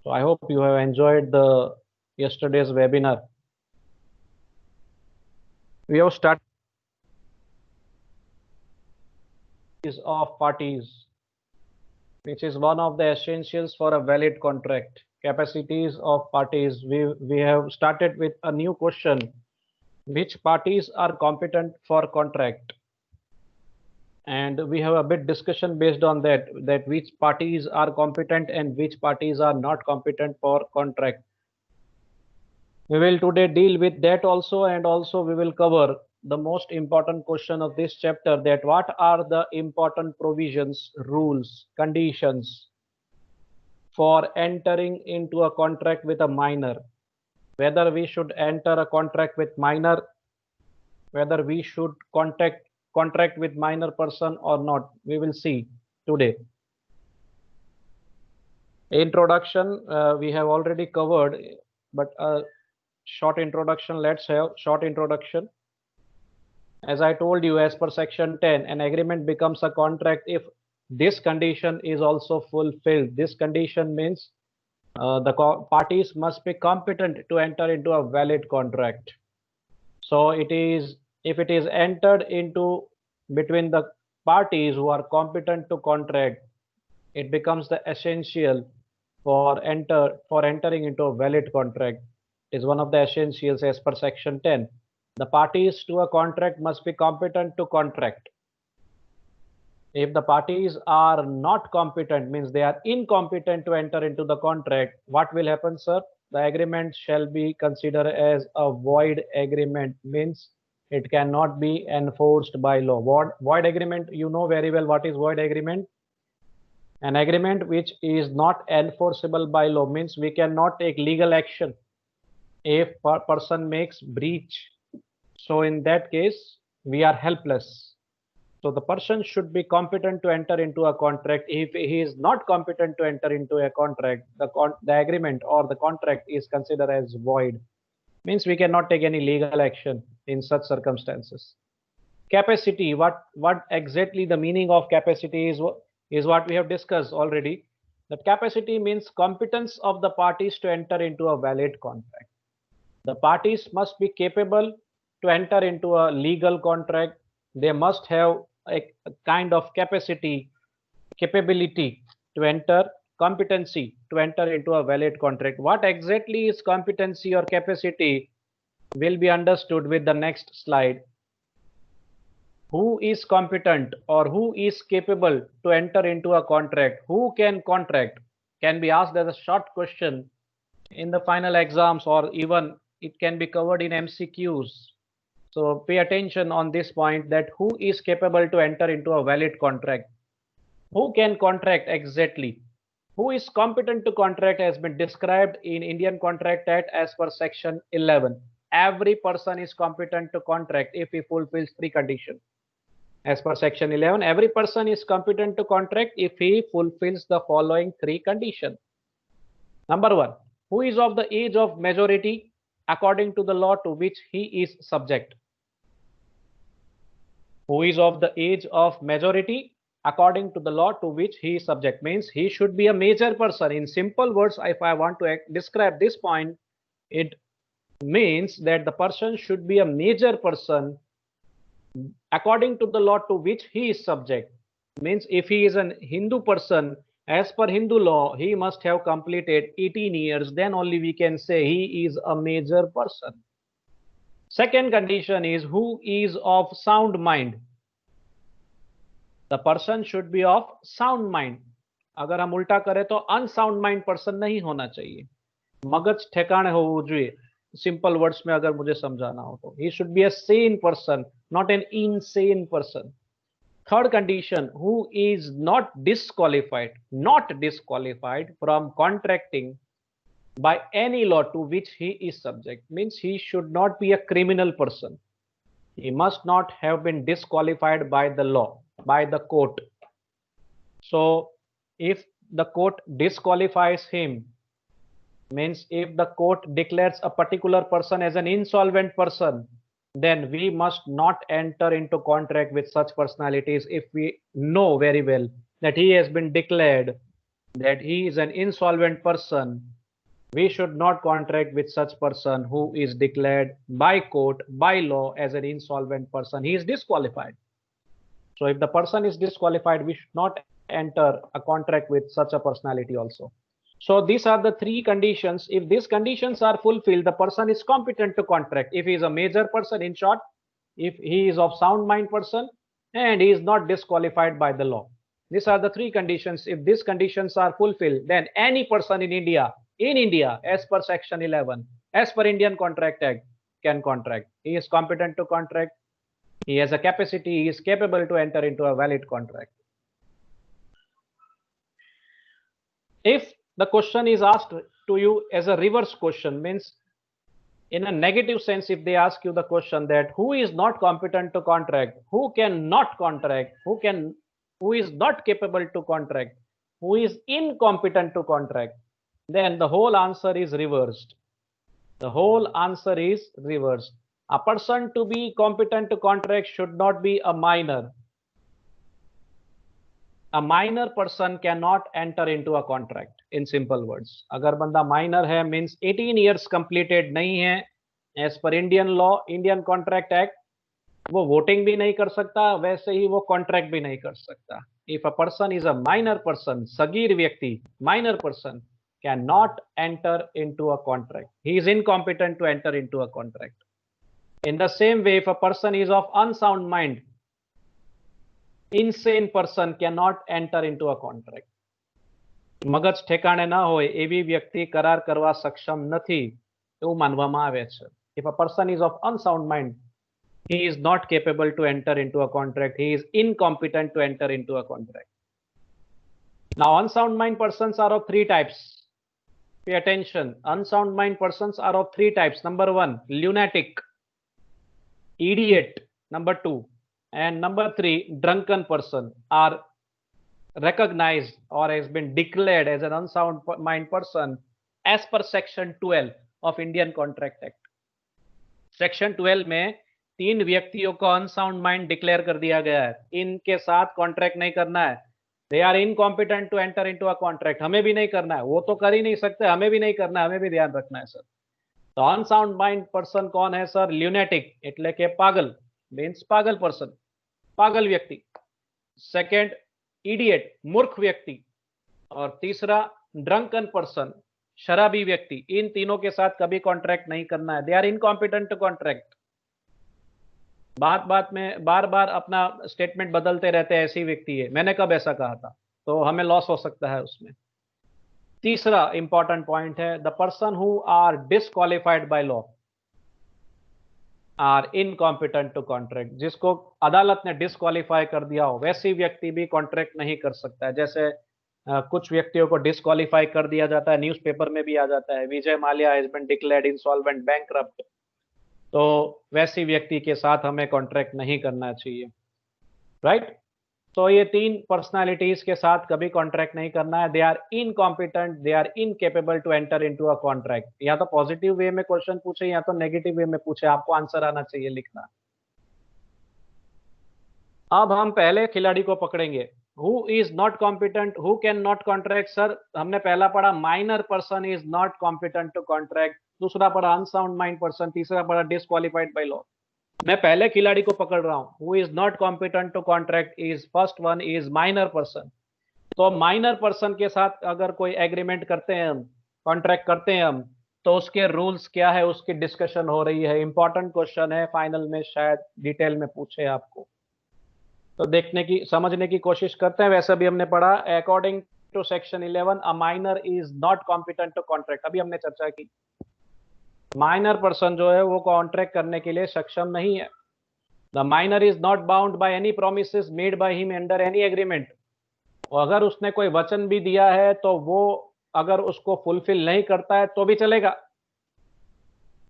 So I hope you have enjoyed the yesterday's webinar. We have started of parties, which is one of the essentials for a valid contract. Capacities of parties. We have started with a new question. Which parties are competent for contract? And we have a bit discussion based on that which parties are competent and which parties are not competent for contract. We will today deal with that also, and also we will cover the most important question of this chapter, that what are the important provisions, rules, conditions for entering into a contract with a minor, whether we should enter a contract with minor, whether we should contract with minor person or not. We will see today. Introduction, we have already covered, but short introduction. Let's have short introduction. As I told you, as per section 10, an agreement becomes a contract if this condition is also fulfilled. This condition means the parties must be competent to enter into a valid contract. So it is, if it is entered into between the parties who are competent to contract, it becomes the essential for entering into a valid contract. It is one of the essentials as per section 10. The parties to a contract must be competent to contract. If the parties are not competent, means they are incompetent to enter into the contract, what will happen, sir? The agreement shall be considered as a void agreement, means it cannot be enforced by law. Void agreement, you know very well what is void agreement. An agreement which is not enforceable by law, means we cannot take legal action if a person makes breach. So in that case, we are helpless. So the person should be competent to enter into a contract. If he is not competent to enter into a contract, the agreement or the contract is considered as void. Means we cannot take any legal action in such circumstances. Capacity, what exactly the meaning of capacity is what we have discussed already. That capacity means competence of the parties to enter into a valid contract. The parties must be capable to enter into a legal contract. They must have a kind of capability to enter, competency to enter into a valid contract. What exactly is competency or capacity will be understood with the next slide. Who is competent or who is capable to enter into a contract? Who can contract? Can be asked as a short question in the final exams, or even it can be covered in MCQs. So pay attention on this point, that who is capable to enter into a valid contract? Who can contract exactly? Who is competent to contract has been described in Indian Contract Act as per section 11. Every person is competent to contract if he fulfills three conditions. As per section 11, every person is competent to contract if he fulfills the following three conditions. Number one, who is of the age of majority according to the law to which he is subject. Who is of the age of majority according to the law to which he is subject, means he should be a major person. In simple words, if I want to describe this point, it means that the person should be a major person according to the law to which he is subject. Means if he is an Hindu person, as per Hindu law, he must have completed 18 years, then only we can say he is a major person. Second condition is who is of sound mind. The person should be of sound mind. अगर हम उल्टा करें तो unsound mind person नहीं होना चाहिए, मगज ठिकाने होना चाहिए. सिंपल वर्ड्स में अगर मुझे समझाना हो तो he should be a sane person, not an insane person. Third condition, who is not disqualified from contracting by any law to which he is subject, means he should not be a criminal person. He must not have been disqualified by the law, by the court. So if the court disqualifies him, means if the court declares a particular person as an insolvent person, then we must not enter into contract with such personalities if we know very well that he has been declared that he is an insolvent person. we should not contract with such person who is declared by court, by law as an insolvent person. He is disqualified. So if the person is disqualified, we should not enter a contract with such a personality also. So these are the three conditions. If these conditions are fulfilled, the person is competent to contract. If he is a major person, in short, if he is of sound mind person and he is not disqualified by the law. These are the three conditions. If these conditions are fulfilled, then any person in India, as per section 11, as per Indian Contract Act, can contract. He is competent to contract. He has a capacity. He is capable to enter into a valid contract. If the question is asked to you as a reverse question, means in a negative sense, if they ask you the question that who is not competent to contract, who cannot contract, who is not capable to contract, who is incompetent to contract, then the whole answer is reversed. The whole answer is reversed. A person to be competent to contract should not be a minor. A minor person cannot enter into a contract. In simple words, अगर बंदा minor है means 18 years completed नहीं है as per Indian law, Indian Contract Act, वो voting भी नहीं कर सकता, वैसे ही वो contract भी नहीं कर सकता. If a person is a minor person, Sagir व्यक्ति, minor person cannot enter into a contract. He is incompetent to enter into a contract. In the same way, if a person is of unsound mind, insane person cannot enter into a contract. મગજ ઠેકાણે ના હોય એવી વ્યક્તિ કરાર કરવા સક્ષમ નથી એવું માનવામાં આવે છે. If a person is of unsound mind, he is not capable to enter into a contract. He is incompetent to enter into a contract. Now, unsound mind persons are of three types. Pay attention. Unsound mind persons are of three types. Number one, lunatic, idiot. Number two, and number three, drunken person are recognized or has been declared as an unsound mind person as per section 12 of Indian Contract Act. Section 12 में 3 व्यक्तियों को unsound mind declare कर दिया गया है. इनके साथ contract नहीं करना है. They are incompetent to enter into a contract. हमें भी नहीं करना है. वो तो कर ही नहीं सकते, हमें भी नहीं करना है, हमें भी ध्यान रखना है सर. तो अनसाउंड माइंड पर्सन कौन है सर? ल्यूनेटिक એટલે કે પાગલ, मीन्स पागल पर्सन, पागल व्यक्ति. सेकेंड, इडियट, मूर्ख व्यक्ति. और तीसरा, ड्रंकन पर्सन, शराबी व्यक्ति. इन तीनों के साथ कभी कॉन्ट्रैक्ट नहीं करना है. They are incompetent to contract. बात में बार बार अपना स्टेटमेंट बदलते रहते हैं, ऐसी व्यक्ति है. मैंने कब ऐसा कहा था? तो हमें लॉस हो सकता है उसमें. तीसरा इंपॉर्टेंट पॉइंट है, the person who are disqualified by law or incompetent to contract. जिसको अदालत ने डिसक्वालीफाई कर दिया हो वैसी व्यक्ति भी कॉन्ट्रैक्ट नहीं कर सकता है. जैसे कुछ व्यक्तियों को डिसक्वालीफाई कर दिया जाता है, न्यूज़पेपर में भी आ जाता है, Vijay Mallya has been declared insolvent, bankrupt. तो वैसी व्यक्ति के साथ हमें कॉन्ट्रैक्ट नहीं करना चाहिए. राइट. तो ये 3 पर्सनालिटीज के साथ कभी कॉन्ट्रैक्ट नहीं करना है. They are incompetent, they are incapable to enter into a contract. या तो पॉजिटिव वे में क्वेश्चन पूछे या तो नेगेटिव वे में पूछे, आपको आंसर आना चाहिए लिखना. अब हम पहले खिलाड़ी को पकड़ेंगे. Who is not competent, who can not contract. Sir हमने पहला पढ़ा minor person is not competent to contract, दूसरा पढ़ा अनसाउंड माइंड पर्सन, तीसरा पढ़ा डिसक्वालीफाइड बाय लॉ. मैं पहले खिलाड़ी को पकड़ रहा हूं. Who is not competent to contract is first one is minor person. तो माइनर पर्सन के साथ अगर कोई एग्रीमेंट करते हैं हम, कॉन्ट्रैक्ट करते हैं हम, तो उसके रूल्स क्या है उसकी डिस्कशन हो रही है. इंपॉर्टेंट क्वेश्चन है, फाइनल में शायद डिटेल में पूछे आपको, तो देखने की समझने की कोशिश करते हैं. वैसे भी हमने पढ़ा according to section 11 a minor is not competent to contract. अभी हमने चर्चा की माइनर पर्सन जो है वो कॉन्ट्रैक्ट करने के लिए सक्षम नहीं है. The minor is not bound by any promises made by him under any agreement. अगर उसने कोई वचन भी दिया है तो वो अगर उसको फुलफिल नहीं करता है तो भी चलेगा,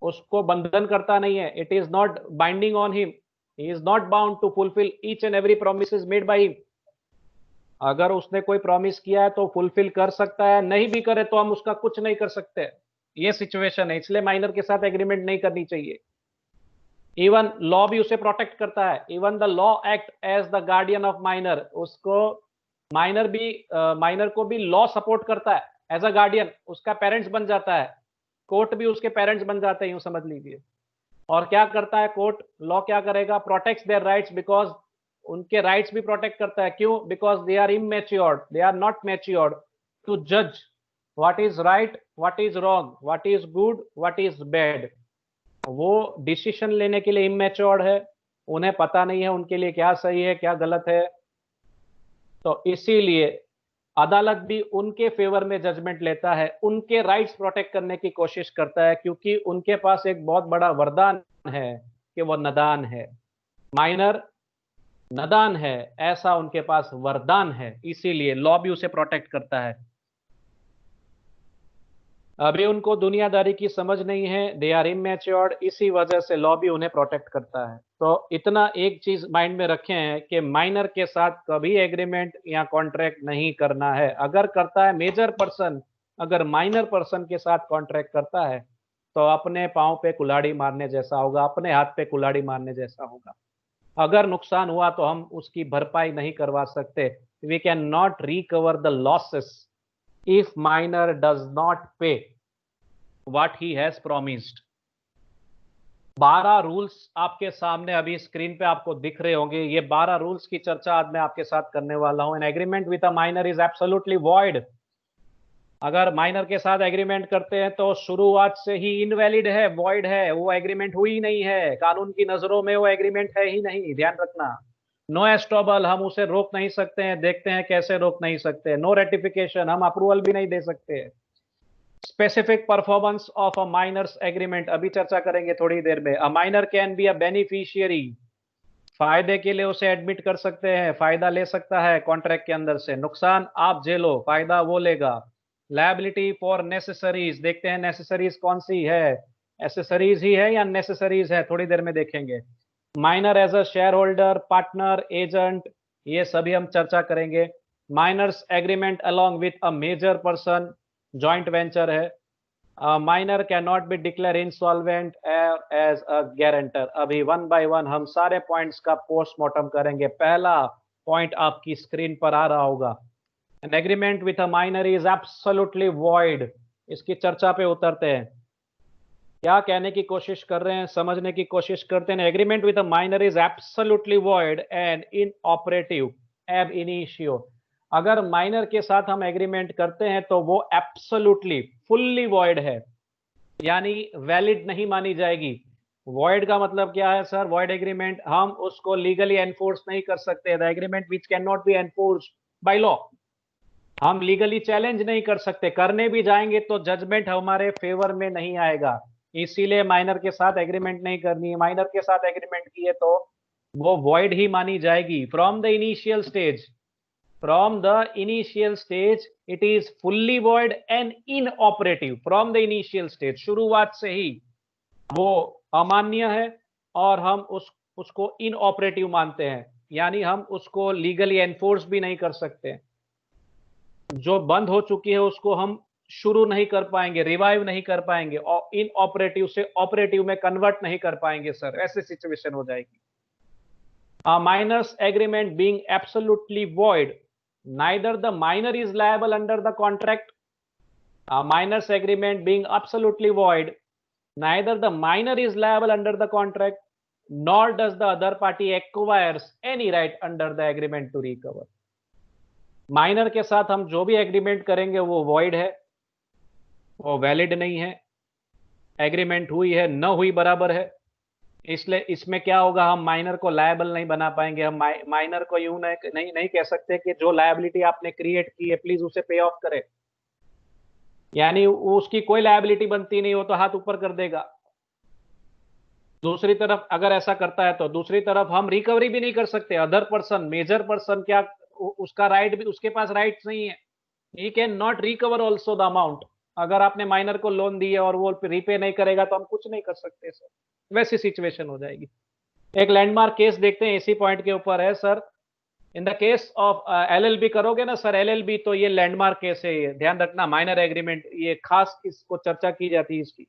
उसको बंधन करता नहीं है. It is not binding on him. He is not bound to fulfill each and every promises made by him. अगर उसने कोई प्रॉमिस किया है तो फुलफिल कर सकता है, नहीं भी करे तो हम उसका कुछ नहीं कर सकते. ये सिचुएशन है, इसलिए माइनर के साथ एग्रीमेंट नहीं करनी चाहिए. इवन लॉ भी उसे प्रोटेक्ट करता है. Even the law act as the guardian of minor. उसको माइनर को भी लॉ सपोर्ट करता है. एज अ गार्डियन, उसका पेरेंट्स बन जाता है, कोर्ट भी उसके पेरेंट्स बन जाते हैं, यूं समझ लीजिए। और क्या करता है कोर्ट, लॉ क्या करेगा, प्रोटेक्ट्स देयर राइट्स, बिकॉज उनके राइट्स भी प्रोटेक्ट करता है। क्यों? Because they are immatured, they are not matured to जज what is right, what is wrong, what is good, what is bad. वो डिसीजन लेने के लिए इमेच्योर्ड है, उन्हें पता नहीं है उनके लिए क्या सही है क्या गलत है। तो इसीलिए अदालत भी उनके फेवर में जजमेंट लेता है, उनके राइट्स प्रोटेक्ट करने की कोशिश करता है, क्योंकि उनके पास एक बहुत बड़ा वरदान है कि वो नादान है। माइनर नादान है, ऐसा उनके पास वरदान है, इसीलिए लॉ भी उसे प्रोटेक्ट करता है। अभी उनको दुनियादारी की समझ नहीं है, दे आर इमेच्योर्ड, इसी वजह से लॉ भी उन्हें प्रोटेक्ट करता है। तो इतना एक चीज माइंड में रखें है कि माइनर के साथ कभी एग्रीमेंट या कॉन्ट्रैक्ट नहीं करना है। अगर करता है मेजर पर्सन, अगर माइनर पर्सन के साथ कॉन्ट्रैक्ट करता है तो अपने पांव पे कुल्हाड़ी मारने जैसा होगा, अपने हाथ पे कुल्हाड़ी मारने जैसा होगा। अगर नुकसान हुआ तो हम उसकी भरपाई नहीं करवा सकते। We can not recover the losses if minor does not pay what he has promised। 12 rules आपके सामने अभी स्क्रीन पे आपको दिख रहे होंगे। ये 12 रूल्स की चर्चा आज मैं आपके साथ करने वाला हूं। An agreement with a minor is absolutely void. अगर माइनर के साथ एग्रीमेंट करते हैं तो शुरुआत से ही इनवैलिड है, वॉइड है, वो एग्रीमेंट हुई नहीं है, कानून की नजरों में वो एग्रीमेंट है ही नहीं, ध्यान रखना। नो एस्टॉबल, हम उसे रोक नहीं सकते हैं, देखते हैं कैसे रोक नहीं सकते। नो रेटिफिकेशन, हम अप्रूवल भी नहीं दे सकते। Specific performance of a minor's agreement अभी चर्चा करेंगे थोड़ी देर में। A minor can be a beneficiary, फायदे के लिए उसे एडमिट कर सकते हैं, फायदा ले सकता है कॉन्ट्रैक्ट के अंदर से। नुकसान आप झेलो, फायदा वो लेगा। लायबिलिटी फॉर नेसेसरीज, देखते हैं नेसेसरीज कौन सी है, एसेसरीज ही है या नेसेसरीज है, थोड़ी देर में देखेंगे। Minor as a share holder, partner, agent, ये सभी हम चर्चा करेंगे। Minors agreement along with a major person, joint venture है। Minor can not be declare insolvent as a guarantor. अभी वन बाय वन हम सारे पॉइंट्स का पोस्टमार्टम करेंगे। पहला पॉइंट आपकी स्क्रीन पर आ रहा होगा, an agreement with a minor is absolutely void. इसकी चर्चा पे उतरते हैं। क्या कहने की कोशिश कर रहे हैं, समझने की कोशिश करते हैं। Agreement with a minor is absolutely void and inoperative एब इनिशियो। अगर माइनर के साथ हम एग्रीमेंट करते हैं तो वो एब्सोल्युटली फुल्ली वॉइड है, यानी वैलिड नहीं मानी जाएगी। वॉइड का मतलब क्या है सर? वॉइड एग्रीमेंट, हम उसको लीगली एनफोर्स नहीं कर सकते। The agreement which can not B enforced by law, हम लीगली चैलेंज नहीं कर सकते। करने भी जाएंगे तो जजमेंट हमारे फेवर में नहीं आएगा। इसीलिए माइनर के साथ एग्रीमेंट नहीं करनी है। माइनर के साथ एग्रीमेंट किए तो वो वॉइड ही मानी जाएगी। From the initial stage, from the initial stage it is fully void and inoperative. From the initial stage, शुरुआत से ही वो अमान्य है और हम उसको इनऑपरेटिव मानते हैं, यानी हम उसको लीगली एनफोर्स भी नहीं कर सकते। जो बंद हो चुकी है उसको हम शुरू नहीं कर पाएंगे, रिवाइव नहीं कर पाएंगे, और इन ऑपरेटिव से ऑपरेटिव में कन्वर्ट नहीं कर पाएंगे सर, ऐसी सिचुएशन हो जाएगी। A minor's agreement being absolutely void, neither the minor is liable under the contract. A minor's agreement being absolutely void, neither the minor is liable under the contract, nor does the other party acquires any right under the agreement to recover। Minor के साथ हम जो भी agreement करेंगे वो void है, वो valid नहीं है। एग्रीमेंट हुई है न हुई बराबर है। इसलिए इसमें क्या होगा, हम माइनर को लायबल नहीं बना पाएंगे। हम माइनर को यूं नहीं कह सकते कि जो लायबिलिटी आपने क्रिएट की है प्लीज उसे पे ऑफ करे, यानी उसकी कोई लायबिलिटी बनती नहीं हो तो हाथ ऊपर कर देगा। दूसरी तरफ अगर ऐसा करता है तो दूसरी तरफ हम रिकवरी भी नहीं कर सकते। अदर पर्सन, मेजर पर्सन, क्या उसका राइट भी, उसके पास राइट्स नहीं है। He can not recover also the amount. अगर आपने माइनर को लोन दी है और वो रीपे नहीं करेगा तो हम कुछ नहीं कर सकते सर, वैसी सिचुएशन हो जाएगी। एक लैंडमार्क केस देखते हैं, इसी पॉइंट के ऊपर है sir. In the case of LLB करोगे ना सर, एलएलबी तो ये लैंडमार्क केस है, ये ध्यान रखना। माइनर एग्रीमेंट, ये खास इसको चर्चा की जाती है इसकी।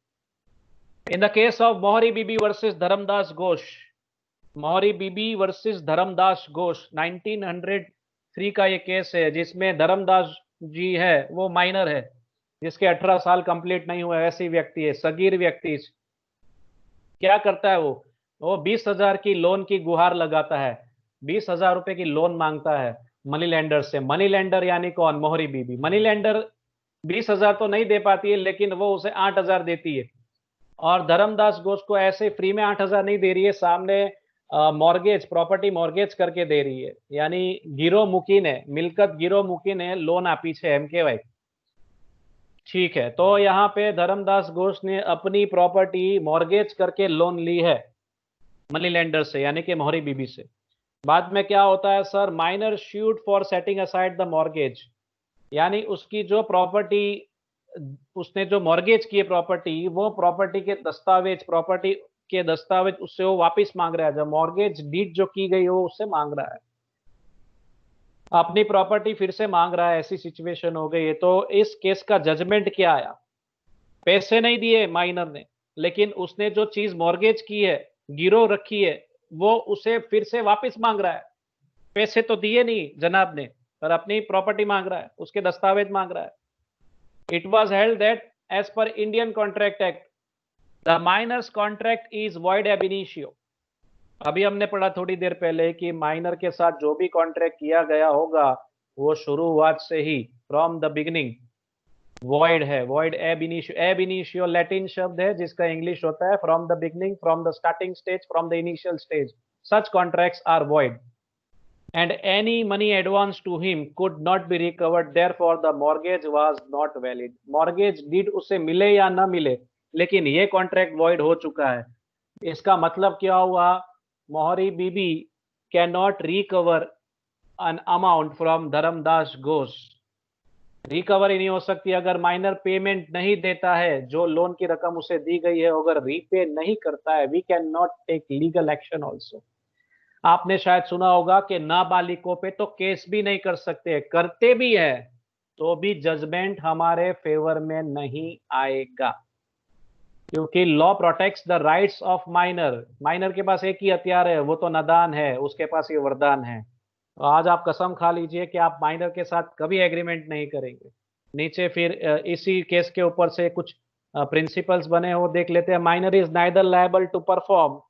इन द केस ऑफ मोहरी बीबी वर्सेस धर्मदास घोष, मोहरी बीबी वर्सेस धर्मदास घोष 1903 का ये केस है, जिसमें धर्मदास जी है वो माइनर है। जिसके 18 साल कंप्लीट नहीं हुए, ऐसी व्यक्ति है, सगीर व्यक्ति। क्या करता है वो 20,000 की लोन की गुहार लगाता है, 20,000 रुपए की लोन मांगता है मनी लेंडर से। मनी लेंडर यानी कौन? मोहरी बीबी। मनी लेंडर 20,000 तो नहीं दे पाती है, लेकिन वो उसे 8,000 देती है। और धर्मदास घोष को ऐसे फ्री में 8,000 नहीं दे रही है, सामने मॉर्गेज, प्रॉपर्टी मॉर्गेज करके दे रही है। यानी गिरो मुकी ने, मिलकत गिरो मुकी ने लोन आपी है एमकेवाई। ठीक है, तो यहाँ पे धर्मदास घोष ने अपनी प्रॉपर्टी मॉर्गेज करके लोन ली है मनी लेंडर से, यानी कि मोहरी बीबी से। बाद में क्या होता है sir? Minor shoot for setting aside the mortgage, यानी उसकी जो प्रॉपर्टी, उसने जो मॉर्गेज की है प्रॉपर्टी, वो प्रॉपर्टी के दस्तावेज, प्रॉपर्टी के दस्तावेज उससे वो वापस मांग रहा है। जब मॉर्गेज डीड जो की गई वो उससे मांग रहा है, अपनी प्रॉपर्टी फिर से मांग रहा है, ऐसी सिचुएशन हो गई है। तो इस केस का जजमेंट क्या आया? पैसे नहीं दिए माइनर ने, लेकिन उसने जो चीज मॉर्गेज की है, गिरो रखी है, वो उसे फिर से वापस मांग रहा है। पैसे तो दिए नहीं जनाब ने, पर अपनी प्रॉपर्टी मांग रहा है, उसके दस्तावेज मांग रहा है। It was held that as per Indian contract act the minor's contract is void ab initio. अभी हमने पढ़ा थोड़ी देर पहले कि माइनर के साथ जो भी कॉन्ट्रैक्ट किया गया होगा वो शुरुआत से ही, फ्रॉम द बिगिनिंग, वॉइड है। Void ab initio, ab initio Latin शब्द है जिसका इंग्लिश होता है from the beginning, from the starting stage, from the initial stage. Such contracts are void and any money advanced to him could not be recovered, therefore the mortgage was not valid। mortgage deed उसे मिले या ना मिले, लेकिन ये contract void हो चुका है। इसका मतलब क्या हुआ? Mohori Bibi can not recover an amount from Dharmadas Ghosh. Recover ही नहीं हो सकती अगर माइनर पेमेंट नहीं देता है, जो लोन की रकम उसे दी गई है अगर रीपे नहीं करता है। We can not take legal action also. आपने शायद सुना होगा कि नाबालिगों पे तो केस भी नहीं कर सकते, करते भी है तो भी जजमेंट हमारे फेवर में नहीं आएगा, क्योंकि law protects the rights of minor. Minor के पास एक ही हथियार है, वो तो नादान है, उसके पास ये वरदान है। तो आज आप कसम खा लीजिए कि आप माइनर के साथ कभी एग्रीमेंट नहीं करेंगे। नीचे फिर इसी केस के ऊपर से कुछ प्रिंसिपल्स बने हो, देख लेते हैं। Minor is neither liable to perform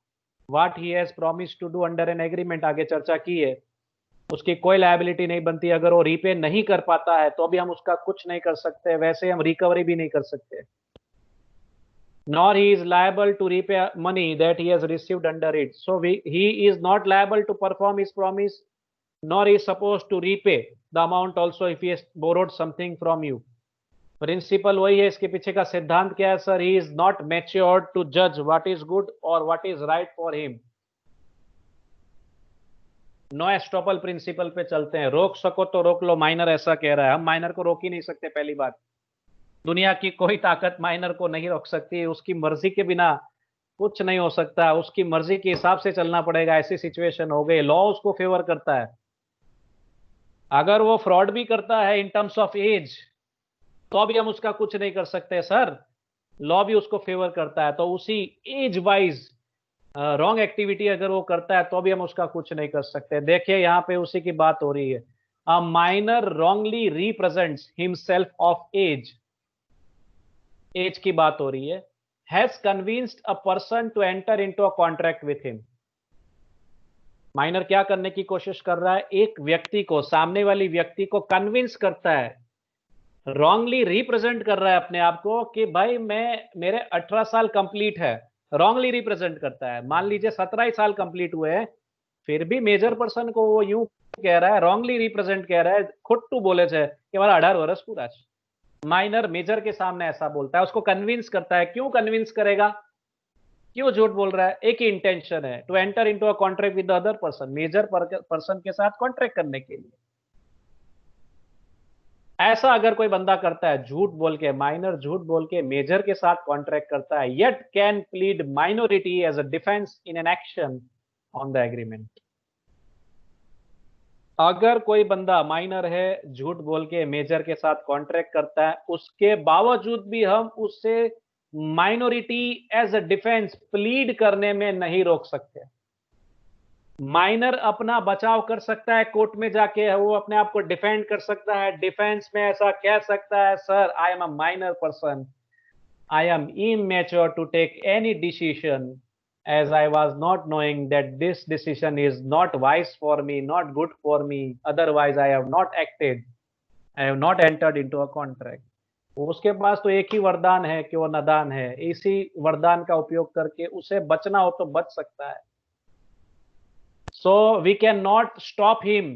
what he has promised to do under an agreement, आगे चर्चा की है। उसकी कोई लायबिलिटी नहीं बनती, अगर वो रीपे नहीं कर पाता है तो भी हम उसका कुछ नहीं कर सकते, वैसे हम रिकवरी भी नहीं कर सकते। nor he is liable to repay money that he has received under it, so he is not liable to perform his promise, nor is supposed to repay the amount also if he has borrowed something from you। Principle वही है, इसके पीछे का सिद्धांत क्या है sir? He is not matured to जज what is good और what is right for him. No estoppel principle पे चलते हैं, रोक सको तो रोक लो, माइनर ऐसा कह रहा है। हम माइनर को रोक ही नहीं सकते। पहली बात, दुनिया की कोई ताकत माइनर को नहीं रोक सकती, उसकी मर्जी के बिना कुछ नहीं हो सकता, उसकी मर्जी के हिसाब से चलना पड़ेगा। ऐसी सिचुएशन हो गई, लॉ उसको फेवर करता है। अगर वो फ्रॉड भी करता है इन टर्म्स ऑफ एज, तो भी हम उसका कुछ नहीं कर सकते सर, लॉ भी उसको फेवर करता है। तो उसी एज वाइज रॉन्ग एक्टिविटी अगर वो करता है तो भी हम उसका कुछ नहीं कर सकते। देखिए यहाँ पे उसी की बात हो रही है। A minor wrongly represents himself of age, age की बात हो रही है, has convinced a person to enter into a contract with him. Minor क्या करने की कोशिश कर रहा है? एक व्यक्ति को, सामने वाली व्यक्ति को कन्विंस करता है, रॉन्गली रिप्रेजेंट कर रहा है अपने आप को कि भाई मैं, मेरे 18 साल कंप्लीट है, रॉन्गली रिप्रेजेंट करता है। मान लीजिए 17 ही साल कंप्लीट हुए हैं, फिर भी मेजर पर्सन को वो यूं कह रहा है, रॉन्गली रिप्रेजेंट कह रहा है, खुट्टू बोले थे कि हमारा 18 वर्ष पूरा। माइनर मेजर के सामने ऐसा बोलता है, उसको कन्विंस करता है। क्यों कन्विंस करेगा? क्यों झूठ बोल रहा है? एक ही इंटेंशन है, to enter into a contract with the other person, major person के साथ कॉन्ट्रैक्ट करने के लिए। ऐसा अगर कोई बंदा करता है, झूठ बोल के, माइनर झूठ बोल के मेजर के साथ कॉन्ट्रैक्ट करता है, yet can plead minority as a defence in an action on the agreement. अगर कोई बंदा माइनर है, झूठ बोल के मेजर के साथ कॉन्ट्रैक्ट करता है, उसके बावजूद भी हम उससे minority as a defence plead करने में नहीं रोक सकते। माइनर अपना बचाव कर सकता है कोर्ट में जाके, वो अपने आप को डिफेंड कर सकता है, डिफेंस में ऐसा कह सकता है, sir I am a minor person, I am immature to take any decision as I was not knowing that this decision is not wise for me, not good for me. Otherwise, I have not acted. I have not entered into a contract. उसके पास तो एक ही वरदान है कि वो नादान है। इसी वरदान का उपयोग करके उसे बचना हो तो बच सकता है। So we cannot stop him.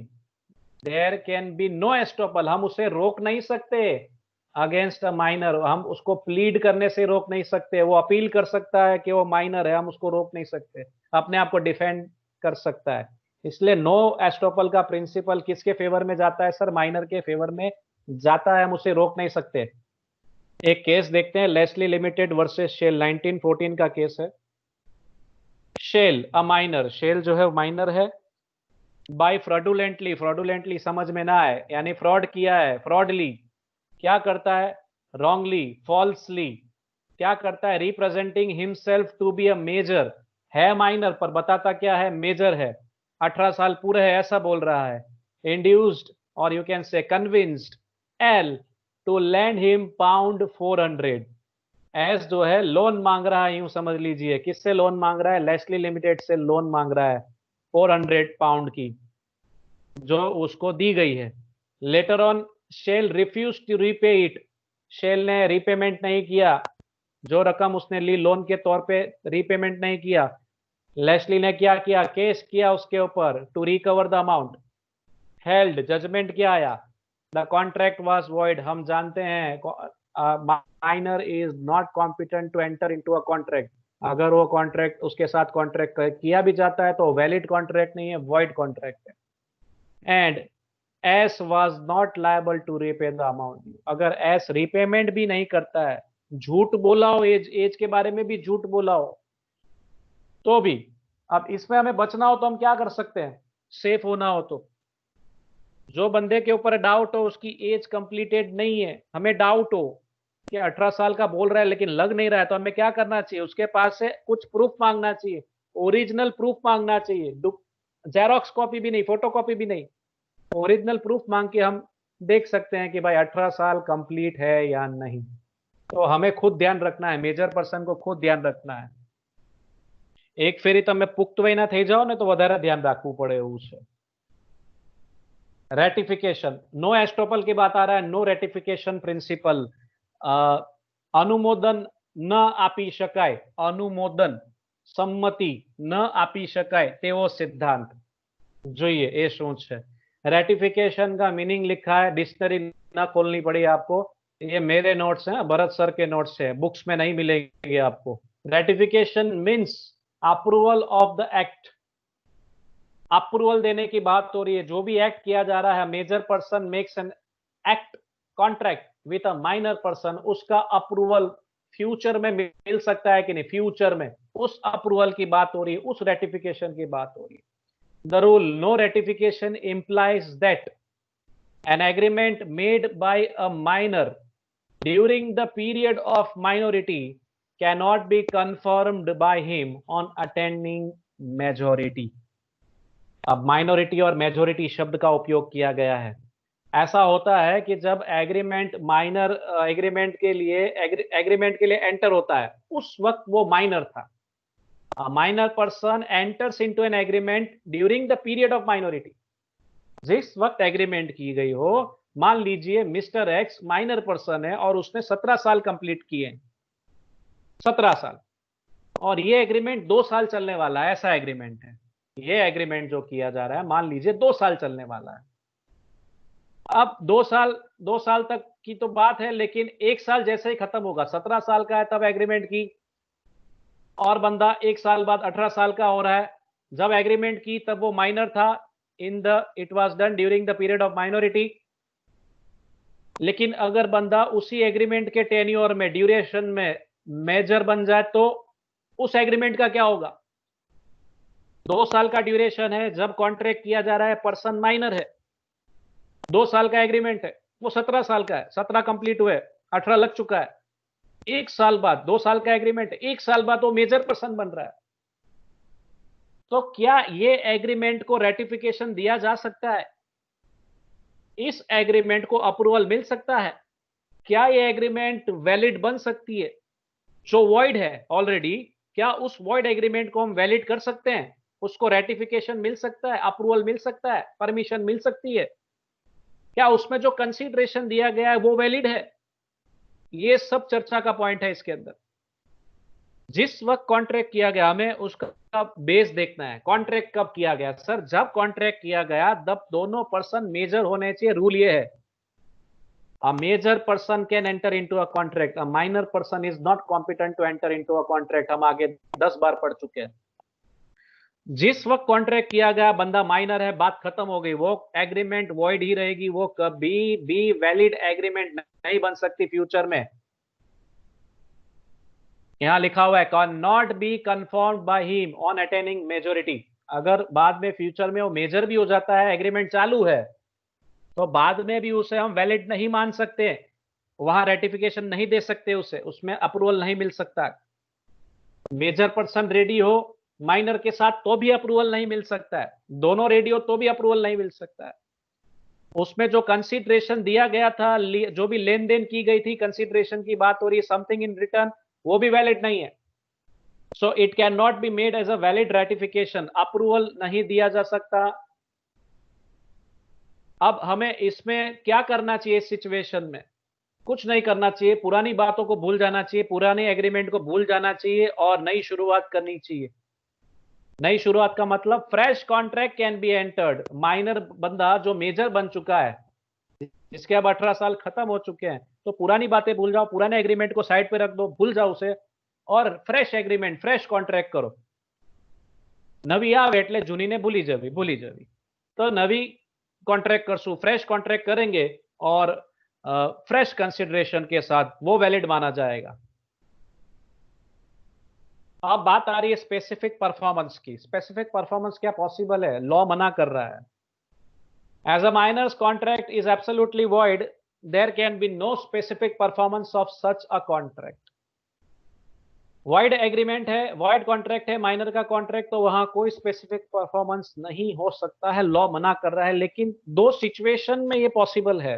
There can be no estoppel. हम उसे रोक नहीं सकते अगेंस्ट अ माइनर, हम उसको प्लीड करने से रोक नहीं सकते। वो अपील कर सकता है कि वो माइनर है, हम उसको रोक नहीं सकते, अपने आप को डिफेंड कर सकता है। इसलिए नो एस्टोपल का प्रिंसिपल किसके फेवर में जाता है सर? माइनर के फेवर में जाता है, हम उसे रोक नहीं सकते। एक केस देखते हैं, लेस्ली लिमिटेड वर्सेस शेल, 1914 का केस है। शेल अ माइनर, शेल जो है माइनर है, बाय फ्रॉडुलेंटली, फ्रॉडुलेंटली समझ में ना आए, यानी फ्रॉड किया है, फ्रॉडली क्या करता है, रॉन्गली, फॉल्सली क्या करता है, representing himself to be a major, है माइनर पर बताता क्या है, मेजर है, 18 साल पूरे है ऐसा बोल रहा है, इंड्यूस्ड और you can say convinced L two land him pound 400। S जो है लोन मांग रहा है, यूं समझ लीजिए, किससे लोन मांग रहा है, लेस्ली लिमिटेड से लोन मांग रहा है 400 पाउंड की, जो उसको दी गई है। Later on she'll refuse to repay it, she'll ने रीपेमेंट नहीं किया, जो रकम उसने ली लोन के तौर पे रीपेमेंट नहीं किया। लेस्ली ने क्या किया, केस किया उसके ऊपर to recover the amount, held, judgement क्या आया, द कॉन्ट्रैक्ट वाज वॉइड। हम जानते हैं minor is not competent to enter into a contract, अगर वो कॉन्ट्रैक्ट उसके साथ कॉन्ट्रैक्ट किया भी जाता है तो वैलिड कॉन्ट्रैक्ट नहीं है, वॉइड कॉन्ट्रैक्ट है। And S was not liable to repay the amount, अगर एस रीपेमेंट भी नहीं करता है, झूठ बोला हो, एज के बारे में भी झूठ बोला हो तो भी, अब इसमें हमें बचना हो तो हम क्या कर सकते हैं, सेफ होना हो तो, जो बंदे के ऊपर डाउट हो उसकी एज कंप्लीटेड नहीं है, हमें डाउट हो कि 18 साल का बोल रहा है लेकिन लग नहीं रहा है, तो हमें क्या करना चाहिए, उसके पास से कुछ प्रूफ मांगना चाहिए, ओरिजिनल प्रूफ मांगना चाहिए, जेरोक्स कॉपी भी नहीं, फोटो कॉपी भी नहीं, ओरिजिनल प्रूफ मांग के हम देख सकते हैं कि भाई 18 साल कंप्लीट है या नहीं। तो हमें खुद ध्यान रखना है, मेजर पर्सन को खुद ध्यान रखना है। एक फेरी તમે પુખ્ત વયના થઈ જાઓ ને તો વધારે ध्यान રાખવું પડે એવું છે। रेटिफिकेशन, नो एस्टोपल की बात आ रहा है, नो रेटिफिकेशन प्रिंसिपल, अनुमोदन न આપી શકાય, अनुमोदन सम्मति न આપી શકાય તેવો સિદ્ધાંત જોઈએ એ શું છે। रेटिफिकेशन का मीनिंग लिखा है, डिक्शनरी ना खोलनी पड़ी आपको, ये मेरे नोट्स हैं, भरत सर के नोट्स है, बुक्स में नहीं मिलेंगे आपको। Ratification means approval of the act, approval देने की बात हो रही है, जो भी एक्ट किया जा रहा है, major person makes an act contract with a minor person, उसका अप्रूवल फ्यूचर में मिल सकता है कि नहीं, फ्यूचर में उस अप्रूवल की बात हो रही है, उस रेटिफिकेशन की बात हो रही है। The rule no ratification implies that an agreement made by a minor during the period of minority cannot be confirmed by him on attaining majority। अब माइनॉरिटी और मेजोरिटी शब्द का उपयोग किया गया है। ऐसा होता है कि जब एग्रीमेंट माइनर एग्रीमेंट के लिए एंटर होता है, उस वक्त वो माइनर था। A minor person enters into an agreement during the period of minority, जिस वक्त एग्रीमेंट की गई हो, मान लीजिए मिस्टर एक्स माइनर पर्सन है और उसने 17 साल कंप्लीट किए, 17 साल, और ये एग्रीमेंट 2 साल चलने वाला है, ऐसा एग्रीमेंट है, ये एग्रीमेंट जो किया जा रहा है मान लीजिए 2 साल चलने वाला है। अब 2 साल तक की तो बात है, लेकिन 1 साल जैसे ही खत्म होगा, 17 साल का है तब एग्रीमेंट की, और बंदा 1 साल बाद 18 साल का हो रहा है, जब एग्रीमेंट की तब वो माइनर था, it was done during the period of minority. लेकिन अगर बंदा उसी एग्रीमेंट के टेन्योर में, ड्यूरेशन में मेजर बन जाए तो उस एग्रीमेंट का क्या होगा, 2 साल का ड्यूरेशन है, जब कॉन्ट्रैक्ट किया जा रहा है पर्सन माइनर है, 2 साल का एग्रीमेंट है, वो 17 साल का है, 17 कंप्लीट हुए, 18 लग चुका है, 1 साल बाद, 2 साल का एग्रीमेंट है, 1 साल बाद वो मेजर पर्सन बन रहा है। तो क्या ये एग्रीमेंट को रेटिफिकेशन दिया जा सकता है? इस एग्रीमेंट को अप्रूवल मिल सकता है? क्या ये एग्रीमेंट वैलिड बन सकती है? जो वॉइड है ऑलरेडी, क्या उस वॉइड एग्रीमेंट को हम वैलिड कर सकते हैं? उसको रेटिफिकेशन मिल सकता है, अप्रूवल मिल सकता है, परमिशन मिल सकती है? क्या उसमें जो कंसीडरेशन दिया गया है वो वैलिड है? ये सब चर्चा का पॉइंट है इसके अंदर। जिस वक्त कॉन्ट्रैक्ट किया गया, हमें उसका बेस देखना है। कॉन्ट्रैक्ट कब किया गया? सर, जब कॉन्ट्रैक्ट किया गया तब दोनों पर्सन मेजर होने चाहिए। रूल ये है, a major person can enter into a contract, a minor person is not competent to enter into a contract। हम आगे 10 बार पढ़ चुके हैं। जिस वक्त कॉन्ट्रैक्ट किया गया बंदा माइनर है, बात खत्म हो गई, वो एग्रीमेंट वॉइड ही रहेगी, वो कभी भी वैलिड एग्रीमेंट नहीं बन सकती फ्यूचर में। यहां लिखा हुआ है can not B confirmed by him on attaining majority. अगर बाद में फ्यूचर में वो मेजर भी हो जाता है, एग्रीमेंट चालू है, तो बाद में भी उसे हम वैलिड नहीं मान सकते, वहां रेटिफिकेशन नहीं दे सकते, उसे उसमें अप्रूवल नहीं मिल सकता। मेजर पर्सन रेडी हो माइनर के साथ तो भी अप्रूवल नहीं मिल सकता है, दोनों रेडी हो तो भी अप्रूवल नहीं मिल सकता है। उसमें जो कंसीडरेशन दिया गया था, जो भी लेन देन की गई थी, कंसीडरेशन की बात हो रही है, समथिंग इन रिटर्न, वो भी वैलिड नहीं है। So it can not be made as a valid ratification, approval नहीं दिया जा सकता। अब हमें इसमें क्या करना चाहिए? इस सिचुएशन में कुछ नहीं करना चाहिए, पुरानी बातों को भूल जाना चाहिए, पुराने एग्रीमेंट को भूल जाना चाहिए और नई शुरुआत करनी चाहिए। नई शुरुआत का मतलब fresh contract can be entered. Minor बंदा जो मेजर बन चुका है, जिसके अब 18 साल खत्म हो चुके हैं, तो पुरानी बातें भूल जाओ, पुराने एग्रीमेंट को साइड पे रख दो, भूल जाओ उसे, और फ्रेश एग्रीमेंट, फ्रेश कॉन्ट्रैक्ट करो। नवी આવે એટલે જૂનીને ભૂલી જવી। तो नवी कॉन्ट्रैक्ट करसू, फ्रेश कॉन्ट्रैक्ट करेंगे और फ्रेश कंसिडरेशन के साथ वो वैलिड माना जाएगा। अब बात आ रही है स्पेसिफिक परफॉर्मेंस की। स्पेसिफिक परफॉर्मेंस क्या पॉसिबल है? लॉ मना कर रहा है। As a minor's contract is absolutely void, there can be no specific performance of such a contract। void agreement है, void कॉन्ट्रैक्ट है माइनर का कॉन्ट्रैक्ट, तो वहां कोई स्पेसिफिक परफॉर्मेंस नहीं हो सकता है, लॉ मना कर रहा है। लेकिन दो सिचुएशन में ये पॉसिबल है,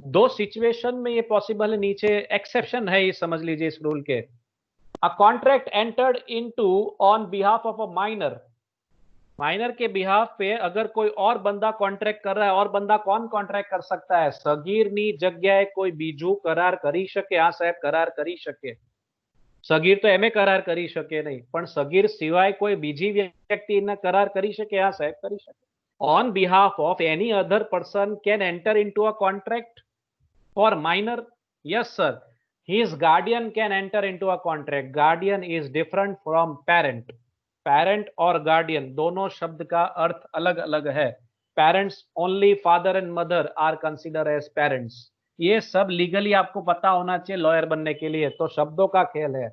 दो सिचुएशन में ये पॉसिबल है, नीचे एक्सेप्शन है, ये समझ लीजिए इस रूल के। A contract entered into on behalf of a minor, minor के बिहाफ पे अगर कोई और बंदा कॉन्ट्रैक्ट कर रहा है, और बंदा कौन कॉन्ट्रैक्ट कर सकता है? सगीरनी जग्याए कोई बीजू करार करी शके? हाँ साहब, करार करी शके। सगीर तो एमे करार करी शके नहीं, पण सगीर सिवाय कोई बीजी व्यक्ति ने करार करी शके? हाँ साहब, करी शके। On behalf of any other person can enter into a contract for minor? Yes sir, his guardian can enter into a contract। guardian is different from parent। parent और guardian दोनों शब्द का अर्थ अलग अलग है। parents only father and mother are considered as parents। ये सब legally आपको पता होना चाहिए लॉयर बनने के लिए, तो शब्दों का खेल है।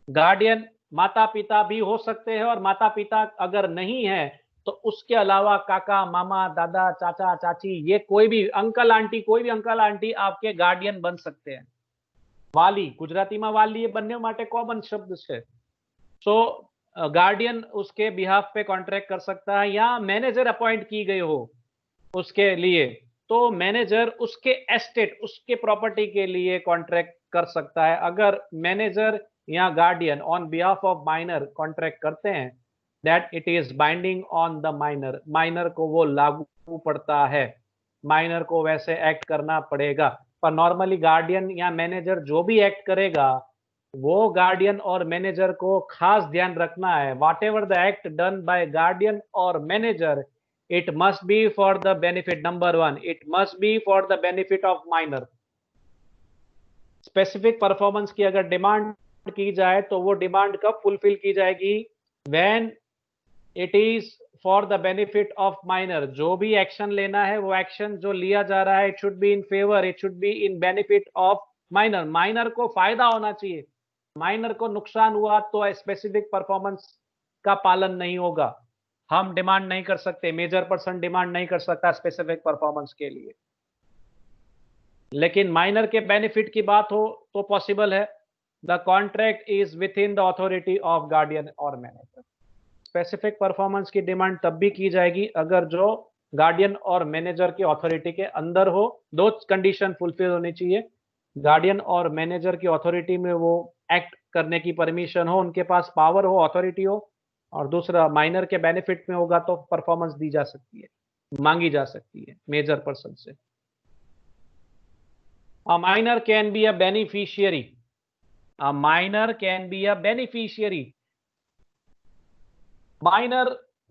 गार्डियन माता पिता भी हो सकते हैं, और माता पिता अगर नहीं है तो उसके अलावा काका मामा दादा चाचा चाची, ये कोई भी अंकल आंटी, कोई भी अंकल आंटी आपके गार्डियन बन सकते हैं। वाली, ગુજરાતીમાં વાલી એ બંને માટે કોમન શબ્દ છે। सो गार्डियन उसके बिहाफ पे कॉन्ट्रैक्ट कर सकता है, या मैनेजर अपॉइंट की गई हो उसके लिए, तो मैनेजर उसके एस्टेट, उसके प्रॉपर्टी के लिए कॉन्ट्रैक्ट कर सकता है। अगर मैनेजर या guardian on behalf of minor contract करते हैं, that it is binding on the minor, minor को वो लागू पड़ता है, माइनर को वैसे एक्ट करना पड़ेगा। पर नॉर्मली गार्डियन या मैनेजर जो भी एक्ट करेगा, वो गार्डियन और मैनेजर को खास ध्यान रखना है। Whatever the act done by guardian और manager, it must be for the benefit, number one, it must be for the benefit of minor. Specific performance की अगर डिमांड की जाए तो वो डिमांड कब फुलफिल की जाएगी? When it is for the benefit of minor. जो भी एक्शन लेना है, वो एक्शन जो लिया जा रहा है, it should be in favour, it should be in benefit of minor. Minor को फायदा होना चाहिए, माइनर को नुकसान हुआ तो स्पेसिफिक परफॉर्मेंस का पालन नहीं होगा। हम डिमांड नहीं कर सकते, मेजर पर्सन डिमांड नहीं कर सकता स्पेसिफिक परफॉर्मेंस के लिए। लेकिन माइनर के बेनिफिट की बात हो तो पॉसिबल है। The contract is with in the authority of guardian और मैनेजर। स्पेसिफिक परफॉर्मेंस की डिमांड तब भी की जाएगी अगर जो गार्डियन और मैनेजर की अथॉरिटी के अंदर हो। दो कंडीशन फुलफिल होनी चाहिए, गार्डियन और मैनेजर की अथॉरिटी में वो एक्ट करने की परमिशन हो, उनके पास पावर हो, अथॉरिटी हो, और दूसरा माइनर के बेनिफिट में होगा तो परफॉर्मेंस दी जा सकती है, मांगी जा सकती है मेजर पर्सन से। A minor can be a beneficiary. A minor can be a beneficiary. Minor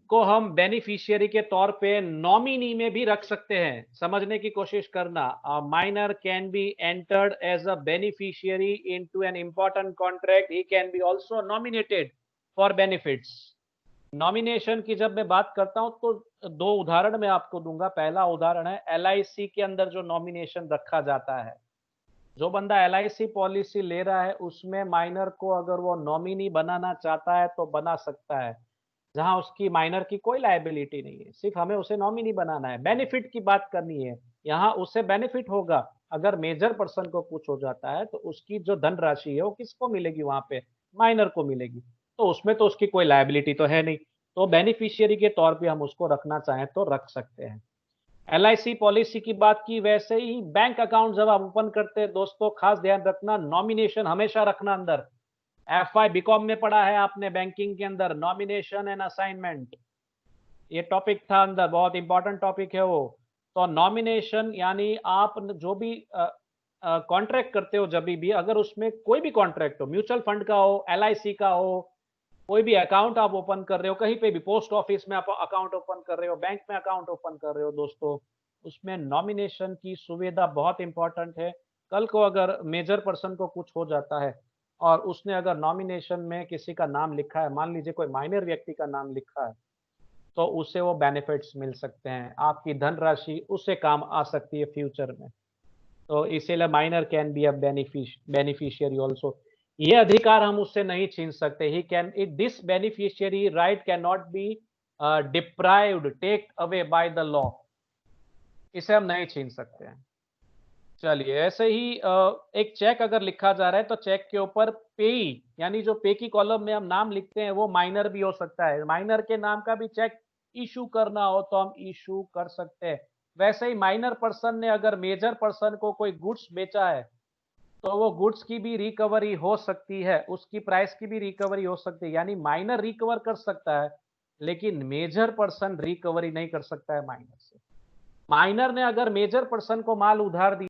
को हम बेनिफिशियरी के तौर पे नॉमिनी में भी रख सकते हैं, समझने की कोशिश करना। Minor can be entered as a beneficiary into an important contract, he can be also nominated for benefits. Nomination की जब मैं बात करता हूं तो दो उदाहरण मैं आपको दूंगा। पहला उदाहरण है एलआईसी के अंदर जो नॉमिनेशन रखा जाता है, जो बंदा एलआईसी पॉलिसी ले रहा है उसमें माइनर को अगर वो नॉमिनी बनाना चाहता है तो बना सकता है, जहां उसकी माइनर की कोई लायबिलिटी नहीं है, सिर्फ हमें उसे नॉमिनी बनाना है। बेनिफिट की बात करनी है, यहाँ उससे बेनिफिट होगा। अगर मेजर पर्सन को कुछ हो जाता है तो उसकी जो धनराशि है वो किसको मिलेगी, वहां पे माइनर को मिलेगी, तो उसमें तो उसकी कोई लायबिलिटी तो है नहीं, तो बेनिफिशियरी के तौर पे हम उसको रखना चाहें तो रख सकते हैं। एलआईसी पॉलिसी की बात की, वैसे ही बैंक अकाउंट जब आप ओपन करते हैं दोस्तों, खास ध्यान रखना नॉमिनेशन हमेशा रखना अंदर। एफआई बीकॉम में पढ़ा है आपने बैंकिंग के अंदर, नॉमिनेशन एंड असाइनमेंट, ये टॉपिक था अंदर, बहुत इंपॉर्टेंट टॉपिक है वो। तो नॉमिनेशन यानी आप जो भी कॉन्ट्रैक्ट करते हो, जब भी अगर उसमें कोई भी कॉन्ट्रैक्ट हो, म्यूचुअल फंड का हो, एलआईसी का हो, कोई भी अकाउंट आप ओपन कर रहे हो, कहीं पे भी पोस्ट ऑफिस में आप अकाउंट ओपन कर रहे हो, बैंक में अकाउंट ओपन कर रहे हो दोस्तों, उसमें नॉमिनेशन की सुविधा बहुत इंपॉर्टेंट है। कल को अगर मेजर पर्सन को कुछ हो जाता है और उसने अगर नॉमिनेशन में किसी का नाम लिखा है, मान लीजिए कोई माइनर व्यक्ति का नाम लिखा है, तो उसे वो बेनिफिट्स मिल सकते हैं, आपकी धनराशि उससे काम आ सकती है फ्यूचर में। तो इसीलिए minor can be a beneficiary also. ये अधिकार हम उससे नहीं छीन सकते। He can it this beneficiary right can not be deprived take away by the law, इसे हम नहीं छीन सकते हैं। चलिए, ऐसे ही एक चेक अगर लिखा जा रहा है तो चेक के ऊपर पेई यानी जो पे की कॉलम में हम नाम लिखते हैं वो माइनर भी हो सकता है। माइनर के नाम का भी चेक इशू करना हो तो हम इशू कर सकते हैं। वैसे ही माइनर पर्सन ने अगर मेजर पर्सन को कोई गुड्स बेचा है तो वो गुड्स की भी रिकवरी हो सकती है, उसकी प्राइस की भी रिकवरी हो सकती है। यानी माइनर रिकवर कर सकता है लेकिन मेजर पर्सन रिकवरी नहीं कर सकता है माइनर से। माइनर ने अगर मेजर पर्सन को माल उधार दिया